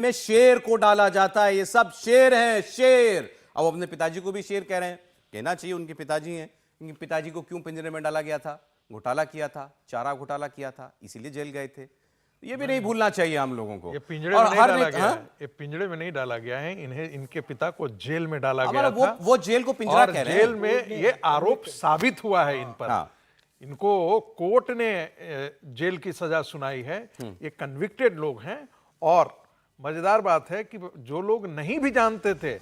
में शेर को डाला जाता है। ये सब शेर हैं, शेर। अब अपने पिताजी को भी शेर कह रहे हैं, कहना चाहिए, उनके पिताजी हैं। उनके पिताजी को क्यों पिंजरे में डाला गया था? घोटाला किया था, चारा घोटाला किया था, इसीलिए जेल गए थे। ये भी नहीं भूलना चाहिए हम लोगों को। ये पिंजरे में नहीं डाला गया है, ये पिंजरे में नहीं डाला गया है, इन्हें, इनके पिता को जेल में डाला गया था। वो जेल को पिंजरा कह रहे हैं। जेल में ये आरोप साबित हुआ है इन पर। इनको कोर्ट ने जेल की सजा सुनाई है। ये कन्विक्टेड लोग हैं। और मजेदार बात है कि जो लोग नहीं भी जानते थे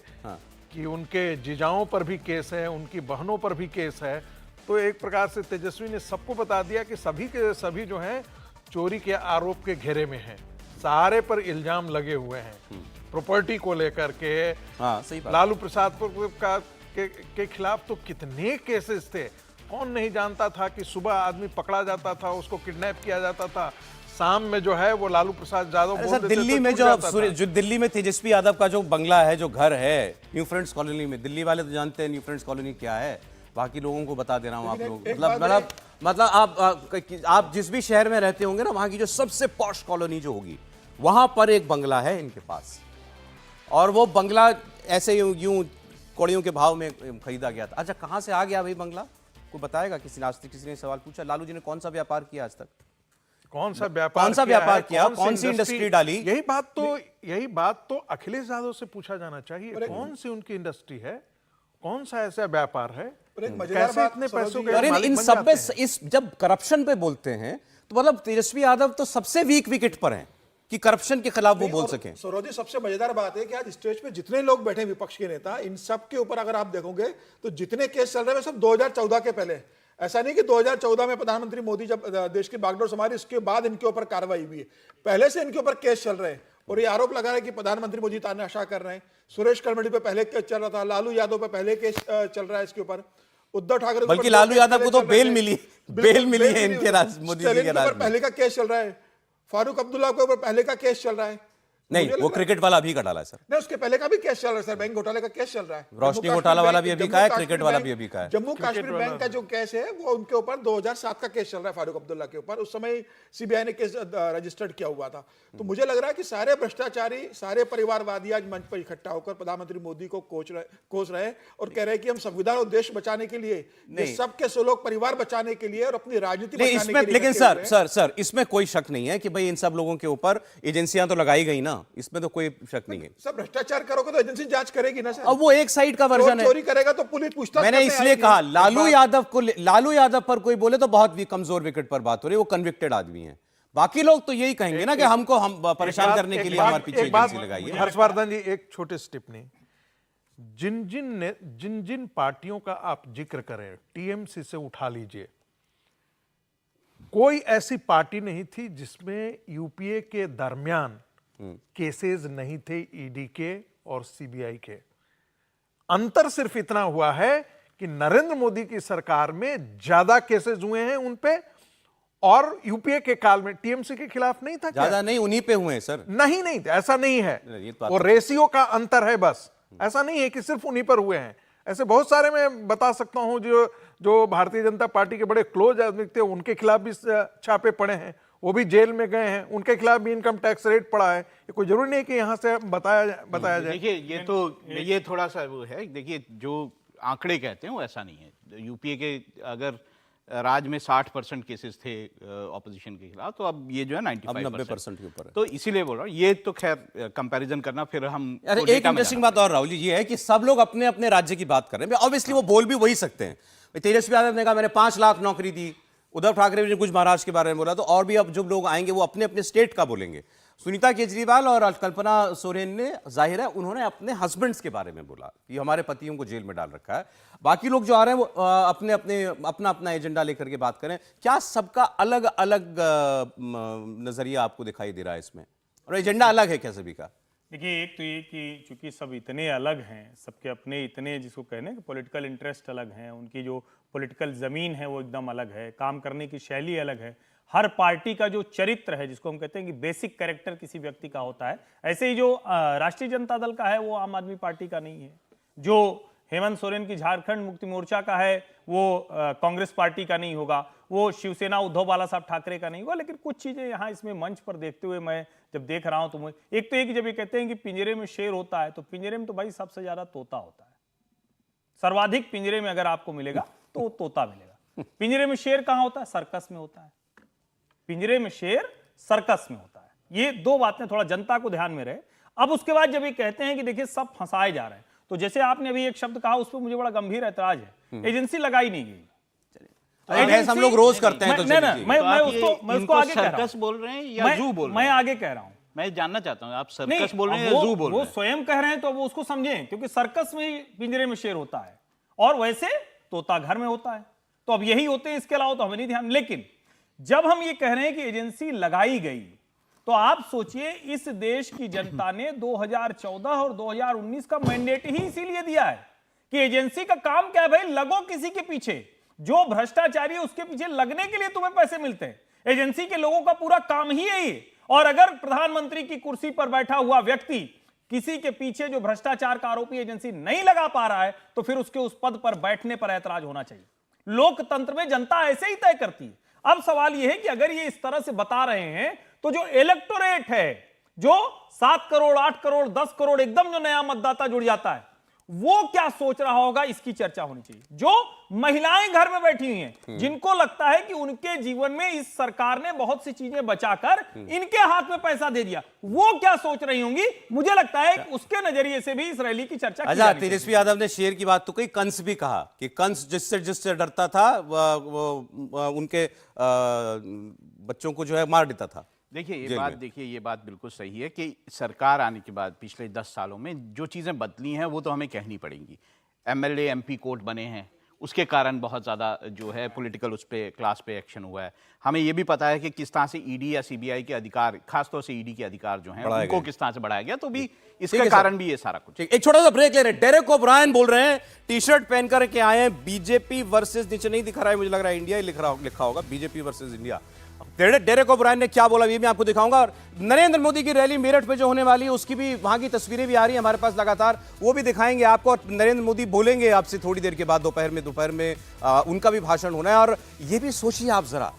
कि उनके जीजाओं पर भी केस है, उनकी बहनों पर भी केस है, तो एक प्रकार से तेजस्वी ने सबको बता दिया कि सभी के सभी जो हैं चोरी के आरोप के घेरे में हैं। सारे पर इल्जाम लगे हुए हैं। प्रॉपर्टी को लेकर के सही बात। लालू प्रसाद के खिलाफ तो कितने केसेस थे। कौन नहीं जानता था कि सुबह आदमी पकड़ा जाता था, उसको किडनैप किया जाता था, शाम में जो है वो लालू प्रसाद यादव दिल्ली में जो दिल्ली में तेजस्वी यादव का जो बंगला है, जो घर है न्यू फ्रेंड्स कॉलोनी में, दिल्ली वाले तो जानते हैं न्यू फ्रेंड्स कॉलोनी क्या है, बाकी लोगों को बता दे रहा हूं। आप लोग मतलब आप जिस भी शहर में रहते होंगे ना, वहां की जो सबसे पॉश कॉलोनी जो होगी, वहां पर एक बंगला है इनके पास। और वो बंगला ऐसे यूं कौड़ियों के भाव में खरीदा गया था। अच्छा, कहां से आ गया भाई बंगला? कोई बताएगा? किसी ने सवाल पूछा, लालू जी ने कौन सा व्यापार किया आज तक? कौन सा व्यापार किया, कौन सी इंडस्ट्री डाली? यही बात तो अखिलेश यादव से पूछा जाना चाहिए। कौन सी उनकी इंडस्ट्री है, कौन सा ऐसा व्यापार है, कैसे इतने पैसों के मालिक इन बन सब में जाते हैं? इस जब करप्शन पे बोलते हैं तो मतलब तेजस्वी यादव तो सबसे वीक विकेट पर हैं कि करप्शन के खिलाफ वो बोल सकें। सौरभ जी, सबसे मजेदार बात है कि आज स्टेज पे जितने लोग बैठे विपक्ष के नेता, इन सब के ऊपर अगर आप देखोगे तो जितने केस चल रहे हैं सब 2014 के पहले। ऐसा नहीं कि 2014 में प्रधानमंत्री मोदी जब देश की बागडोर संभाली इसके बाद इनके ऊपर कार्रवाई हुई है, पहले से इनके ऊपर केस चल रहे हैं। और ये आरोप लगा रहे हैं कि प्रधानमंत्री मोदी तानाशाह कर रहे हैं। सुरेश कलमड़ी पे पहले केस चल रहा था, लालू यादव पे पहले केस चल रहा है इसके ऊपर, उद्धव ठाकरे, बल्कि लालू यादव को तो बेल मिली है इनके मोदी जी के राज में। पहले का केस चल रहा है, फारूक अब्दुल्ला के ऊपर पहले का केस चल रहा है। नहीं, वो क्रिकेट वाला अभी का डाला है सर। नहीं, उसके पहले का भी केस चल रहा है सर, बैंक घोटाले का केस चल रहा है, रोशनी घोटाला वाला भी अभी का है, क्रिकेट वाला भी अभी का है। जम्मू कश्मीर बैंक का जो केस है वो उनके ऊपर 2007 का केस चल रहा है, फारूक अब्दुल्ला के ऊपर। उस समय सीबीआई ने केस रजिस्टर्ड किया हुआ था। तो मुझे लग रहा है कि सारे भ्रष्टाचारी, सारे परिवारवादी आज मंच पर इकट्ठा होकर प्रधानमंत्री मोदी को कोस रहे हैं और कह रहे हैं कि हम संविधान और देश बचाने के लिए, सबके सो लोग परिवार बचाने के लिए और अपनी राजनीति बचाने के लिए। लेकिन सर इसमें कोई शक नहीं है कि भाई इन सब लोगों के ऊपर एजेंसियां तो लगाई गई ना, इसमें तो कोई शक नहीं है। सब भ्रष्टाचार करोगे तो एजेंसी जांच करेगी ना सर। अब वो एक साइड का वर्जन है। चोरी करेगा तो पुलिस पूछताछ। मैंने इसलिए कहा लालू यादव पर कोई बोले तो बहुत कमजोर विकेट पर बात हो रही है, वो कन्विक्टेड आदमी है। बाकी लोग तो यही कहेंगे ना कि हम परेशान करने के लिए हमारे पीछे एजेंसी लगाई है। हर्षवर्धन जी, एक छोटे टिप्पणी, जिन जिन पार्टियों का आप जिक्र करें, टीएमसी से उठा लीजिए, कोई ऐसी पार्टी नहीं थी जिसमें यूपीए के दरमियान केसेस नहीं थे ईडी के और सीबीआई के। अंतर सिर्फ इतना हुआ है कि नरेंद्र मोदी की सरकार में ज्यादा केसेस हुए हैं उन पे, और यूपीए के काल में टीएमसी के खिलाफ नहीं था। ज्यादा नहीं, उन्हीं पे हुए हैं सर। नहीं, ऐसा नहीं है, वो रेशियो का अंतर है बस। ऐसा नहीं है कि सिर्फ उन्हीं पर हुए हैं, ऐसे बहुत सारे मैं बता सकता हूं जो भारतीय जनता पार्टी के बड़े क्लोज आदमी थे, उनके खिलाफ भी छापे पड़े हैं, वो भी जेल में गए हैं, उनके खिलाफ भी इनकम टैक्स रेट पड़ा है। ये कोई जरूरी नहीं कि यहाँ से बताया जाए। देखिए, ये थोड़ा सा वो है। देखिए, जो आंकड़े कहते हैं वो ऐसा नहीं है। यूपीए के अगर राज्य में 60% केसेस थे ऑपोजिशन के खिलाफ, तो अब ये जो है 90% के ऊपर है। तो इसीलिए बोल रहा हूँ, ये तो खैर कंपैरिजन करना फिर हम। एक इंटरेस्टिंग बात और राहुल जी ये है कि सब लोग अपने अपने राज्य की बात कर रहे हैं। ऑब्वियसली वो बोल भी वही सकते हैं। तेजस्वी यादव ने कहा मैंने 5 लाख नौकरी दी, उद्धव ठाकरे ने कुछ महाराष्ट्र के बारे में बोला, तो और भी अब जो लोग आएंगे वो अपने अपने स्टेट का बोलेंगे। सुनीता केजरीवाल और कल्पना सोरेन ने, जाहिर है उन्होंने अपने हस्बैंड्स के बारे में बोला कि हमारे पतियों को जेल में डाल रखा है। बाकी लोग जो आ रहे हैं वो अपना अपना एजेंडा लेकर के बात करें। क्या सबका अलग अलग नजरिया आपको दिखाई दे रहा है इसमें, और एजेंडा अलग है क्या सभी का? देखिए, एक तो ये कि चूंकि सब इतने अलग हैं, सबके अपने इतने जिसको कहने कि पॉलिटिकल इंटरेस्ट अलग हैं, उनकी जो पॉलिटिकल ज़मीन है वो एकदम अलग है, काम करने की शैली अलग है, हर पार्टी का जो चरित्र है, जिसको हम कहते हैं कि बेसिक कैरेक्टर किसी व्यक्ति का होता है, ऐसे ही जो राष्ट्रीय जनता दल का है वो आम आदमी पार्टी का नहीं है, जो हेमंत सोरेन की झारखंड मुक्ति मोर्चा का है वो कांग्रेस पार्टी का नहीं होगा। वो शिवसेना उद्धव बाला साहब ठाकरे का नहीं हुआ, लेकिन कुछ चीजें यहाँ इसमें मंच पर देखते हुए मैं जब देख रहा हूं तो एक तो ये कि जब ये कहते हैं कि पिंजरे में शेर होता है, तो पिंजरे में तो भाई सबसे ज्यादा तोता होता है। सर्वाधिक पिंजरे में अगर आपको मिलेगा तो वो तोता मिलेगा। पिंजरे में शेर कहां होता है? सर्कस में होता है। पिंजरे में शेर सर्कस में होता है। ये दो बातें थोड़ा जनता को ध्यान में रहे। अब उसके बाद जब ये कहते हैं कि देखिए सब फंसाए जा रहे हैं, तो जैसे आपने अभी एक शब्द कहा उस पर मुझे बड़ा गंभीर ऐतराज है। एजेंसी लगाई नहीं गई। बहस हम लोग रोज करते हैं, तो मैं उसको आगे कह रहा हूं। सर्कस बोल रहे हैं या जू बोल रहे मैं हैं? आगे कह रहा हूं। मैं जानना चाहता हूं आप नहीं, सर्कस बोल रहे हैं अब या जू बोल रहे वो हैं? स्वयं कह रहे हैं तो वो उसको समझें, क्योंकि सर्कस में ही पिंजरे में शेर होता है और वैसे तोता घर में होता है, तो अब यही होते हैं, इसके अलावा तो हमें नहीं ध्यान। लेकिन जब हम ये कह रहे हैं कि एजेंसी लगाई गई, तो आप सोचिए इस देश की जनता ने 2014 और 2019 का मैंडेट ही इसीलिए दिया है कि एजेंसी का काम क्या है भाई, लगो किसी के पीछे, जो भ्रष्टाचारी है उसके पीछे लगने के लिए तुम्हें पैसे मिलते हैं। एजेंसी के लोगों का पूरा काम ही यही है। और अगर प्रधानमंत्री की कुर्सी पर बैठा हुआ व्यक्ति किसी के पीछे जो भ्रष्टाचार का आरोपी एजेंसी नहीं लगा पा रहा है, तो फिर उसके उस पद पर बैठने पर ऐतराज होना चाहिए। लोकतंत्र में जनता ऐसे ही तय करती है। अब सवाल यह है कि अगर ये इस तरह से बता रहे हैं, तो जो इलेक्टोरेट है, जो 7 करोड़ 8 करोड़ 10 करोड़ एकदम जो नया मतदाता जुड़ जाता है, वो क्या सोच रहा होगा, इसकी चर्चा होनी चाहिए। जो महिलाएं घर में बैठी हुई हैं, जिनको लगता है कि उनके जीवन में इस सरकार ने बहुत सी चीजें बचाकर इनके हाथ में पैसा दे दिया, वो क्या सोच रही होंगी? मुझे लगता है कि उसके नजरिए से भी इस रैली की चर्चा की अच्छा, जानी चाहिए। तेजस्वी यादव ने शेर की बात तो कही, कंस भी कहा कि कंस जिससे डरता था वो उनके बच्चों को जो है मार देता था। देखिए ये बात बिल्कुल सही है कि सरकार आने के बाद पिछले 10 सालों में जो चीज़ें बदली हैं वो तो हमें कहनी पड़ेंगी। एमएलए एमपी कोर्ट बने हैं, उसके कारण बहुत ज़्यादा जो है पॉलिटिकल उस पे क्लास पे एक्शन हुआ है। हमें ये भी पता है कि किस तरह से ईडी या सीबीआई के अधिकार, खासतौर से ईडी के अधिकार जो हैं उनको किस तरह से बढ़ाया गया, तो भी इसके कारण भी ये सारा कुछ। एक छोटा सा ब्रेक ले रहे हैं। डेरेक ओब्रायन बोल रहे हैं, टी शर्ट पहनकर के आए हैं, बीजेपी वर्सेस, नीचे नहीं दिखा रहा है, मुझे लग रहा है इंडिया लिखा होगा, BJP versus India. Derek O'Brien ने क्या बोला ये मैं आपको दिखाऊंगा। और नरेंद्र मोदी की रैली मेरठ में जो होने वाली है उसकी भी, वहां की तस्वीरें भी आ रही हैं हमारे पास लगातार, वो भी दिखाएंगे आपको। और नरेंद्र मोदी बोलेंगे आपसे थोड़ी देर के बाद, दोपहर में उनका भी भाषण होना है। और ये भी सोचिए आप जरा,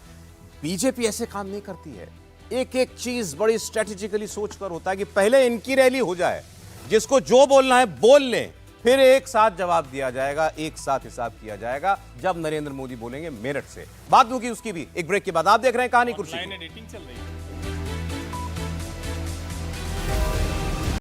बीजेपी ऐसे काम नहीं करती है, एक एक चीज बड़ी स्ट्रेटेजिकली सोचकर होता है कि पहले इनकी रैली हो जाए, जिसको जो बोलना है बोल लें, फिर एक साथ जवाब दिया जाएगा, एक साथ हिसाब किया जाएगा जब नरेंद्र मोदी बोलेंगे मेरठ से। बात होगी उसकी भी एक ब्रेक के बाद। आप देख रहे हैं कहानी कुर्सी। एडिटिंग चल रही है।